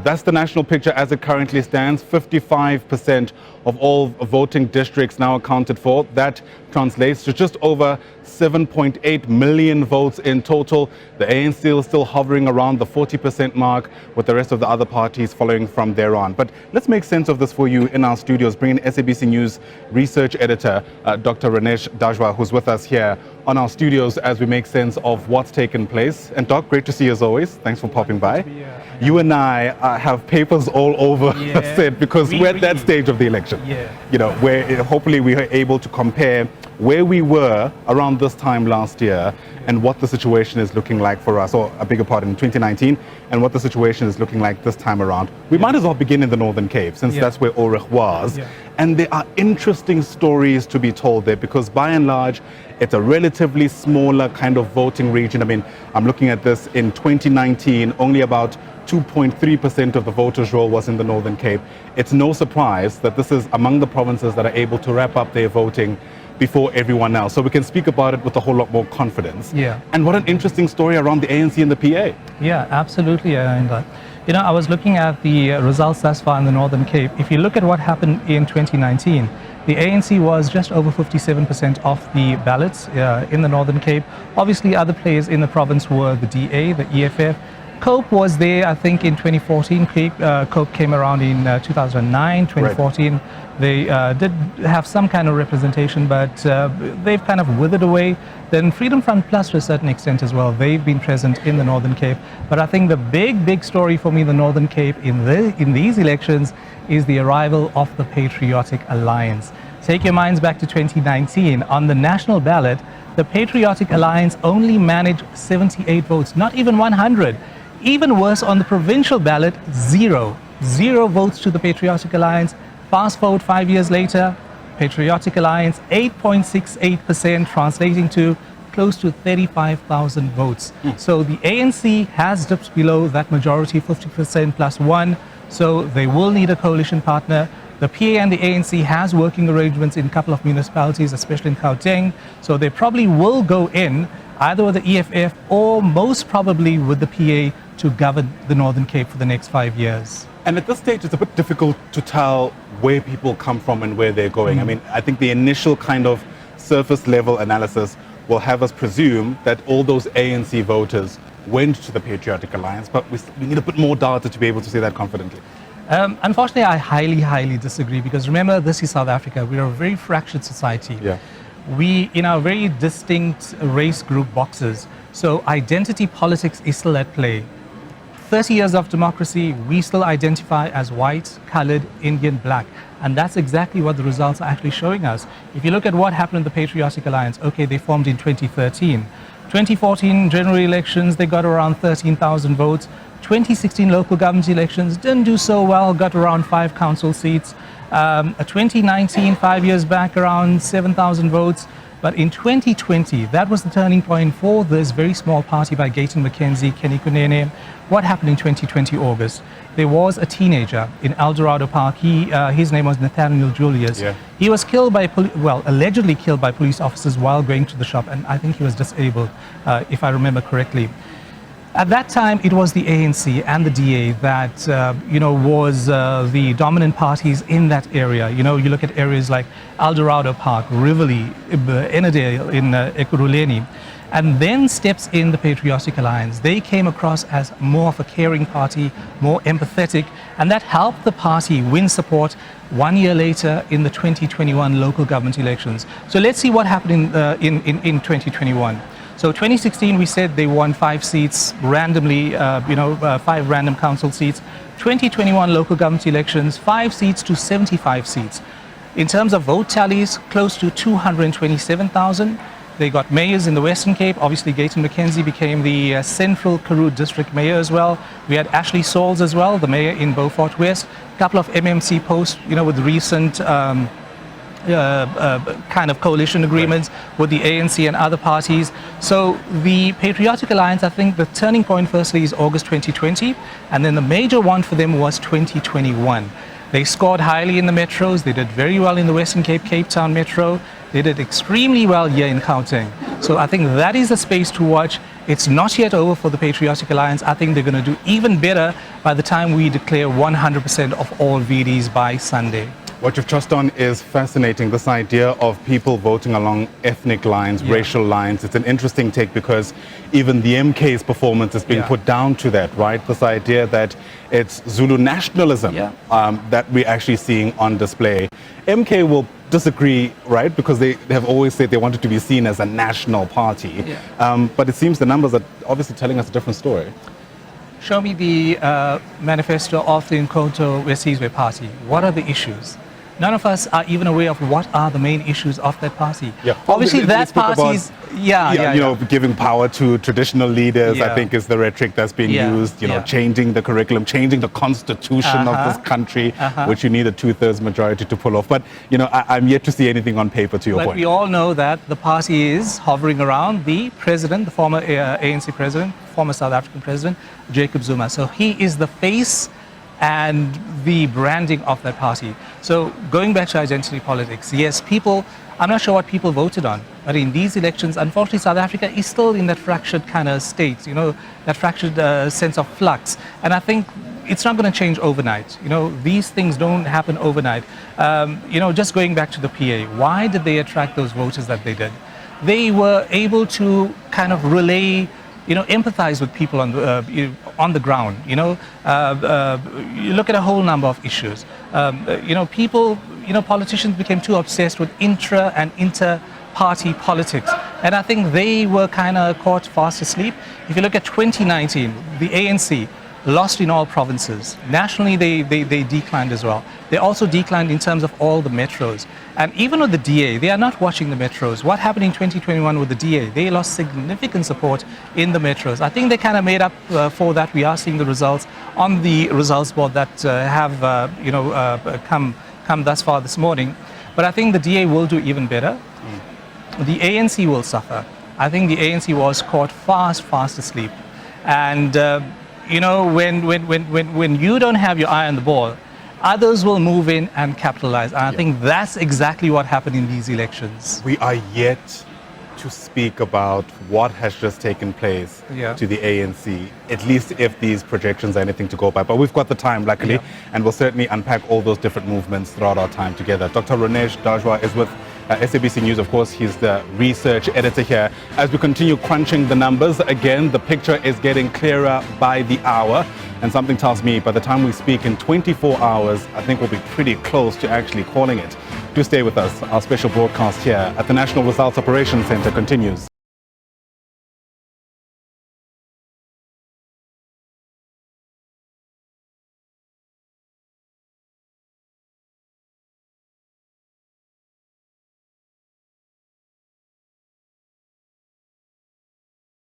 That's the national picture as it currently stands. 55% of all voting districts now accounted for. That translates to just over 7.8 million votes in total. The ANC is still hovering around the 40% mark, with the rest of the other parties following from there on. But let's make sense of this for you in our studios. Bring in SABC News research editor, Dr. Ronesh Dhawraj, who's with us here on our studios as we make sense of what's taken place. And Doc, great to see you as always. Thanks for popping by. You and I have papers all over set because we're at that stage of the election. You know, where hopefully we are able to compare where we were around this time last year and what the situation is looking like for us, or a bigger part in 2019, and what the situation is looking like this time around. We might as well begin in the Northern Cape, since that's where Ulrich was. And there are interesting stories to be told there, because by and large, it's a relatively smaller kind of voting region. I mean, I'm looking at this in 2019, only about 2.3% of the voters' roll was in the Northern Cape. It's no surprise that this is among the provinces that are able to wrap up their voting before everyone else. So we can speak about it with a whole lot more confidence. And what an interesting story around the ANC and the PA. Absolutely. And, you know, I was looking at the results thus far in the Northern Cape. If you look at what happened in 2019, the ANC was just over 57% of the ballots in the Northern Cape. Obviously, other players in the province were the DA, the EFF. COPE was there, I think, in 2014. COPE came around in 2009, 2014. They did have some kind of representation, but they've kind of withered away. Then Freedom Front Plus, to a certain extent as well, they've been present in the Northern Cape. But I think the big story for me in the Northern Cape in these elections is the arrival of the Patriotic Alliance. Take your minds back to 2019. On the national ballot, the Patriotic Alliance only managed 78 votes, not even 100. Even worse, on the provincial ballot, zero votes to the Patriotic Alliance. Fast forward 5 years later, Patriotic Alliance, 8.68%, translating to close to 35,000 votes. So the ANC has dipped below that majority, 50% plus one, so they will need a coalition partner. The PA and the ANC has working arrangements in a couple of municipalities, especially in Gauteng, so they probably will go in either with the EFF or most probably with the PA to govern the Northern Cape for the next 5 years. And at this stage, it's a bit difficult to tell where people come from and where they're going. I mean, I think the initial kind of surface level analysis will have us presume that all those ANC voters went to the Patriotic Alliance, but we need a bit more data to be able to say that confidently. Unfortunately, I highly disagree, because remember, this is South Africa. We are a very fractured society. We, in our very distinct race group boxes, so identity politics is still at play. 30 years of democracy, we still identify as white, colored, Indian, black. And that's exactly what the results are actually showing us. If you look at what happened in the Patriotic Alliance, okay, they formed in 2013. 2014 general elections, they got around 13,000 votes. 2016 local government elections didn't do so well, got around 5 council seats. 2019, 5 years back, around 7,000 votes. But in 2020, that was the turning point for this very small party by Gayton McKenzie, Kenny Kunene. What happened in 2020 August? There was a teenager in Eldorado Park. His name was Nathaniel Julius. He was killed by, allegedly killed by police officers while going to the shop, and I think he was disabled, if I remember correctly. At that time, it was the ANC and the DA that, was the dominant parties in that area. You know, you look at areas like Eldorado Park, Rivoli, Ennerdale in Ekurhuleni. And then steps in the Patriotic Alliance. They came across as more of a caring party, more empathetic, and that helped the party win support 1 year later in the 2021 local government elections. So let's see what happened in 2021. So 2016, we said they won 5 seats randomly, 5 random council seats. 2021 local government elections, 5 seats to 75 seats. In terms of vote tallies, close to 227,000. They got mayors in the Western Cape. Obviously, Gayton McKenzie became the Central Karoo District Mayor as well. We had Ashley Sauls as well, the mayor in Beaufort West. A couple of MMC posts, with the recent kind of coalition agreements with the ANC and other parties. So the Patriotic Alliance, I think the turning point firstly is August 2020, and then the major one for them was 2021. They scored highly in the metros. They did very well in the Western Cape, Cape Town Metro. They did extremely well here in Gauteng. So I think that is the space to watch. It's not yet over for the Patriotic Alliance. I think they're going to do even better by the time we declare 100% of all VDs by Sunday. What you've touched on is fascinating, this idea of people voting along ethnic lines, racial lines. It's an interesting take because even the MK's performance is being put down to that, right? This idea that it's Zulu nationalism that we're actually seeing on display. MK will disagree, right? Because they have always said they wanted to be seen as a national party. But it seems the numbers are obviously telling us a different story. Show me the manifesto of the Umkhonto weSizwe party. What are the issues? None of us are even aware of what are the main issues of that party. Obviously, that party's giving power to traditional leaders. I think is the rhetoric that's being used. You know, changing the curriculum, changing the constitution of this country, which you need a 2/3 majority to pull off. But you know, I'm yet to see anything on paper. To your point, we all know that the party is hovering around the president, the former ANC president, former South African president, Jacob Zuma. So he is the face and the branding of that party. So going back to identity politics, yes, people, I'm not sure what people voted on, but in these elections, unfortunately, South Africa is still in that fractured kind of state, you know, that fractured sense of flux. And I think it's not going to change overnight. You know, these things don't happen overnight. You know, just going back to the PA, why did they attract those voters that they did? They were able to kind of relay, you know, empathize with people on the ground. You know, you look at a whole number of issues. You know, people, you know, politicians became too obsessed with intra and inter-party politics, and I think they were kind of caught fast asleep. If you look at 2019, the ANC lost in all provinces. Nationally, they declined as well. They also declined in terms of all the metros. And even with the DA, they are not watching the metros. What happened in 2021 with the DA? They lost significant support in the metros. I think they kind of made up for that. We are seeing the results on the results board that have come thus far this morning. But I think the DA will do even better. The ANC will suffer. I think the ANC was caught fast asleep. And you know, when you don't have your eye on the ball, others will move in and capitalize. And I think that's exactly what happened in these elections. We are yet to speak about what has just taken place to the ANC, at least if these projections are anything to go by. But we've got the time, luckily, and we'll certainly unpack all those different movements throughout our time together. Dr. Ronesh Dhawraj is with SABC News, of course. He's the research editor here. As we continue crunching the numbers, again, the picture is getting clearer by the hour. And something tells me by the time we speak in 24 hours, I think we'll be pretty close to actually calling it. Do stay with us. Our special broadcast here at the National Results Operations Center continues.